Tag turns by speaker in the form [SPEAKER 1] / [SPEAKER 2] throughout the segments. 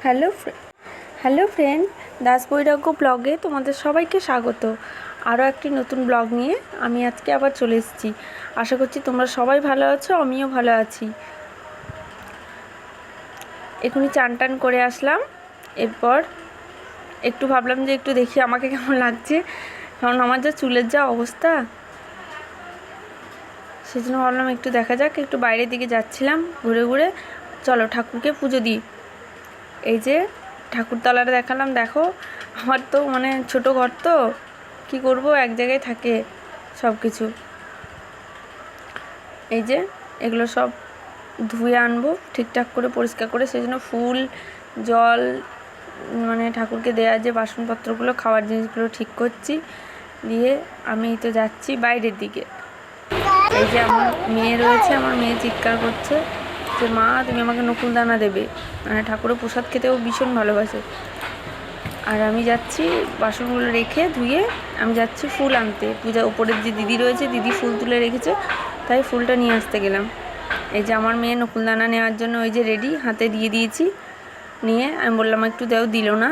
[SPEAKER 1] Hello hello friend, Das বৈরাগ্য ব্লগে তোমাদের সবাইকে স্বাগত। আরও একটি নতুন ব্লগ নিয়ে আমি আজকে আবার চলে এসেছি। আশা করছি তোমরা সবাই ভালো আছো, আমিও ভালো আছি। এখনই চান টান করে আসলাম, এরপর একটু ভাবলাম যে একটু দেখি আমাকে কেমন লাগছে, কারণ আমার যা চুলের যা অবস্থা, সেজন্য ভাবলাম একটু দেখা যাক। একটু বাইরের দিকে যাচ্ছিলাম ঘুরে ঘুরে, চলো ঠাকুরকে পুজো দিই। এই যে ঠাকুরতলাটা দেখালাম, দেখো আমার তো মানে ছোট ঘর, তো কি করব, এক জায়গায় থাকে সব কিছু। এই যে এগুলো সব ধুয়ে আনবো ঠিকঠাক করে পরিষ্কার করে, সেই জন্য ফুল জল মানে ঠাকুরকে দেওয়ার যে বাসনপত্রগুলো খাওয়ার জিনিসগুলো ঠিক করছি, দিয়ে আমি তো যাচ্ছি বাইরের দিকে। এই যে আমার মেয়ে রয়েছে, আমার মেয়ে চিৎকার করছে যে মা তুমি আমাকে নকুল দানা দেবে, মানে ঠাকুরের প্রসাদ খেতেও ভীষণ ভালোবাসে। আর আমি যাচ্ছি বাসনগুলো রেখে ধুয়ে আমি যাচ্ছি ফুল আনতে। পূজা উপরের যে দিদি রয়েছে, দিদি ফুল তুলে রেখেছে, তাই ফুলটা নিয়ে আসতে গেলাম। এই যে আমার মেয়ে নকুলদানা নেওয়ার জন্য ওই যে রেডি, হাতে দিয়ে দিয়েছি। নিয়ে আমি বললাম একটু দেও, দিল না।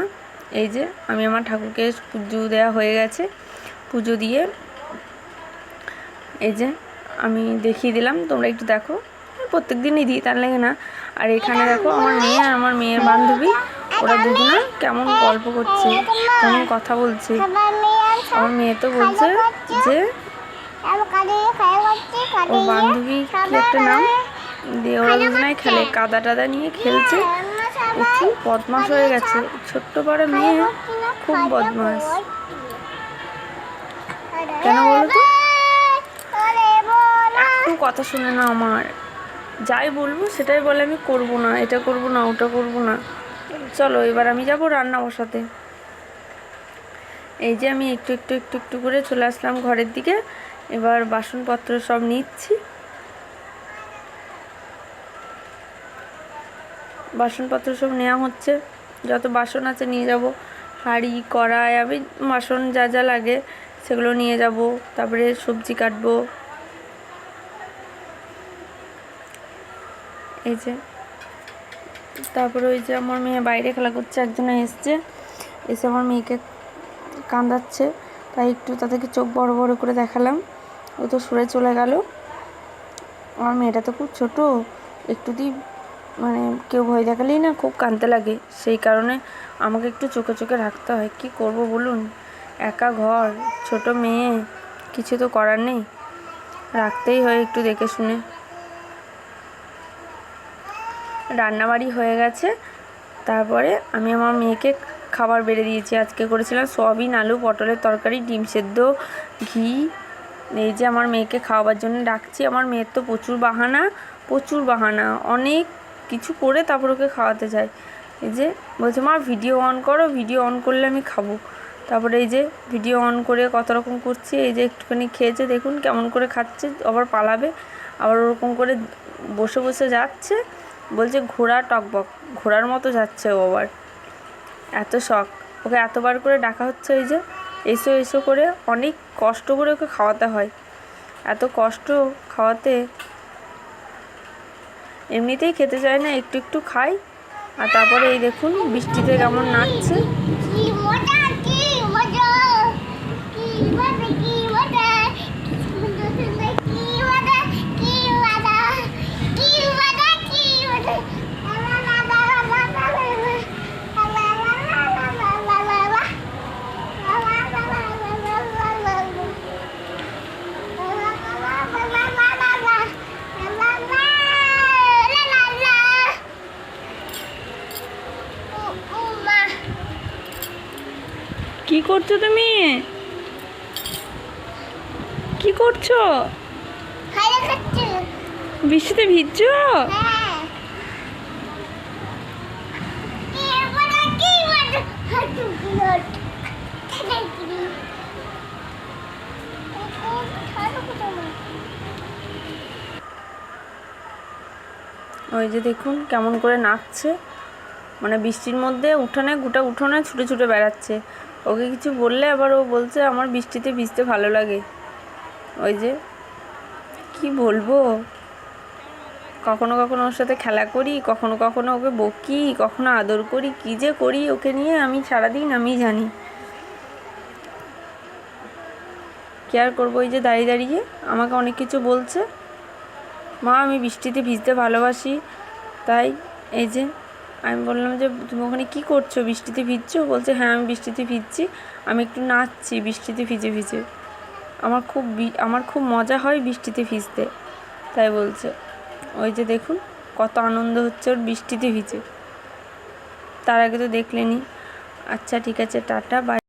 [SPEAKER 1] এই যে আমি আমার ঠাকুরকে পুজো দেওয়া হয়ে গেছে, পুজো দিয়ে এই যে আমি দেখিয়ে দিলাম, তোমরা একটু দেখো। প্রত্যেক দিনই দিই, তার লাগে না। আর এখানে দেখো আমার মেয়ে আর আমার মেয়ের বান্ধবী, ওরা দুজনা কেমন গল্প করছে, কেমন কথা বলছে। আমার মেয়ে তো বলছে যে ও বান্ধবী কি একটা নাম দিয়ে, ওরা দুজনাই খেলে, কাদা টাদা নিয়ে খেলছে। প্রচুর বদমাস হয়ে গেছে, ছোট্ট বড় মেয়ে খুব বদমাস। কেন বলো তো, একটু কথা শুনে না আমার, যাই বলবো সেটাই বলে আমি করব না, এটা করব না, ওটা করব না। চলো এবার আমি যাব রান্না বসাতে। এই যে আমি একটু একটু একটু একটু করে চলে আসলাম ঘরের দিকে। এবার বাসনপত্র সব নিচ্ছি, বাসনপত্র সব নেওয়া হচ্ছে। যত বাসন আছে নিয়ে যাব, হাঁড়ি কড়াই আমি বাসন যা যা লাগে সেগুলো নিয়ে যাব। তারপরে সবজি কাটবো। এই যে তারপরে ওই যে আমার মেয়ে বাইরে খেলা করছে, একজনে এসছে, এসে আমার মেয়েকে কাঁদাচ্ছে, তাই একটু তাদেরকে চোখ বড় বড় করে দেখালাম। ও তো সরে চলে গেল। আমার মেয়েটা তো খুব ছোট, একটু মানে কেউ ভয় দেখালেই না খুব কাঁদতে লাগে, সেই কারণে আমাকে একটু চোখে চোখে রাখতে হয়। কি করব বলুন, একা ঘর, ছোট মেয়ে, কিছু তো করার নেই, রাখতেই হয় একটু দেখে শুনে। রান্নাবাড়ি হয়ে গেছে, তারপরে আমি আমার মেয়েকে খাবার বেড়ে দিয়েছি। আজকে করেছিলাম সয়াবিন আলু পটলের তরকারি, ডিম সেদ্ধ, ঘি। এই যে আমার মেয়েকে খাওয়াবার জন্য ডাকছি। আমার মেয়ের তো প্রচুর বাহানা, অনেক কিছু করে তারপর ওকে খাওয়াতে চাই। এই যে বলছে মা ভিডিও অন করো, ভিডিও অন করলে আমি খাবো। তারপরে এই যে ভিডিও অন করে কত রকম করছি। এই যে একটুখানি খেয়েছে, দেখুন কেমন করে খাচ্ছে, আবার পালাবে, আবার ওরকম করে বসে বসে যাচ্ছে, বলছে ঘোড়া টকবক, ঘোড়ার মতো যাচ্ছে ও। আবার এত শখ, ওকে এতবার করে ডাকা হচ্ছে। এই যে এসো এসো করে, অনেক কষ্ট করে ওকে খাওয়াতে হয়, এত কষ্ট খাওয়াতে। এমনিতেই খেতে চায় না, একটু একটু খাই। আর তারপরে এই দেখুন বৃষ্টিতে কেমন নাচছে। কি করছো তুমি, কি করছো, বৃষ্টিতে ভিজছো? ওই যে দেখুন কেমন করে নাচছে, মানে বৃষ্টির মধ্যে গোটা উঠোনে ছুটে ছুটে বেড়াচ্ছে। ওকে কিছু বললে আবার ও বলছে আমার বৃষ্টিতে ভিজতে ভালো লাগে। ওই যে কি বলবো, কখনো কখনো ওর সাথে খেলা করি, কখনো কখনো ওকে বকি, কখনো আদর করি, কী যে করি ওকে নিয়ে আমি সারাদিন আমি জানি। কী আর করবো, এই যে দাঁড়িয়ে দাঁড়িয়ে আমাকে অনেক কিছু বলছে। মা আমি বৃষ্টিতে ভিজতে ভালোবাসি, তাই এই যে আমি বললাম যে তুমি ওখানে কী করছো, বৃষ্টিতে ভিজছো? বলছে হ্যাঁ আমি বৃষ্টিতে ভিজছি, আমি একটু নাচছি বৃষ্টিতে ভিজে ভিজে, আমার খুব মজা হয় বৃষ্টিতে ভিজতে, তাই বলছে। ওই যে দেখুন কত আনন্দ হচ্ছে ওর বৃষ্টিতে ভিজে। তার আগে তো দেখলেনি। আচ্ছা ঠিক আছে, টাটা, বাই।